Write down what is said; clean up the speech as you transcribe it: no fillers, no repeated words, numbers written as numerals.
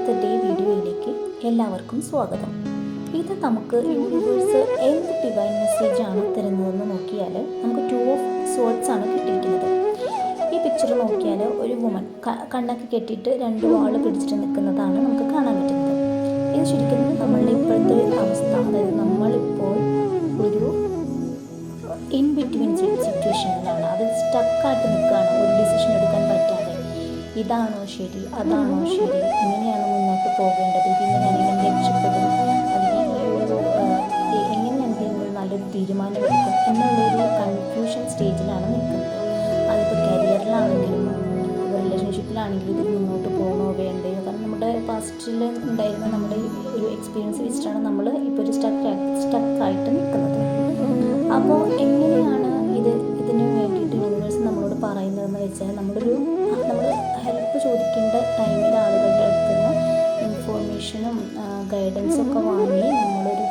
ഇന്നത്തെ വീഡിയോയിലേക്ക് എല്ലാവർക്കും സ്വാഗതം. ഇത് നമുക്ക് യൂണിവേഴ്സ് എന്ത് ഡിവൈൻ മെസ്സേജാണ് തരുന്നതെന്ന് നോക്കിയാൽ നമുക്ക് 2 ഓഫ് സോർഡ്സ് ആണ് കിട്ടിയിരിക്കുന്നത്. ഈ പിക്ചർ നോക്കിയാൽ ഒരു വുമൺ കണ്ണൊക്കെ കെട്ടിയിട്ട് 2 വാൾ പിടിച്ചിട്ട് നിൽക്കുന്നതാണ് നമുക്ക് കാണാൻ പറ്റുന്നത്. ഇത് ശരിക്കും നമ്മളുടെ ഇപ്പോഴത്തെ അവസ്ഥ, അതായത് നമ്മളിപ്പോൾ ഒരു ഇൻ ബിറ്റ്വീൻ സിറ്റുവേഷനിലാണ്. അത് സ്റ്റക്കായിട്ട് നിൽക്കുകയാണ്, ഒരു ഡിസിഷൻ എടുക്കാൻ പറ്റാതെ. ഇതാണോ ശരി, അതാണോ ശരി, എങ്ങനെയാണ് മുന്നോട്ട് പോകേണ്ടത്, പിന്നെ ഞാനെങ്ങനെ രക്ഷപ്പെടും, അല്ലെങ്കിൽ എങ്ങനെ ഞാൻ ഇതിൽ നിന്ന് നല്ലൊരു തീരുമാനമെടുക്കും എന്നുള്ളൊരു കൺഫ്യൂഷൻ സ്റ്റേജിലാണ് നിൽക്കുന്നത്. അതിപ്പോൾ കരിയറിലാണെങ്കിലും റിലേഷൻഷിപ്പിലാണെങ്കിലും ഇതിൽ മുന്നോട്ട് പോകണോ വേണ്ടയോ, കാരണം നമ്മുടെ പാസ്റ്റിൽ ഉണ്ടായിരുന്ന നമ്മുടെ ഒരു എക്സ്പീരിയൻസ് വെച്ചിട്ടാണ് നമ്മൾ ഇപ്പോൾ ഒരു സ്റ്റക്കായിട്ട് നിൽക്കുന്നത്. അപ്പോൾ എങ്ങനെയാണ് ഇതിന് വേണ്ടിയിട്ട് യൂണിവേഴ്സ് നമ്മളോട് പറയുന്നതെന്ന് വെച്ചാൽ, നമ്മൾ ഹെൽപ്പ് ചോദിക്കേണ്ട ടൈമിൽ ആളുകളുടെ അടുത്ത് നിന്ന് ഇൻഫോർമേഷനും ഗൈഡൻസൊക്കെ വാങ്ങി നമ്മളൊരു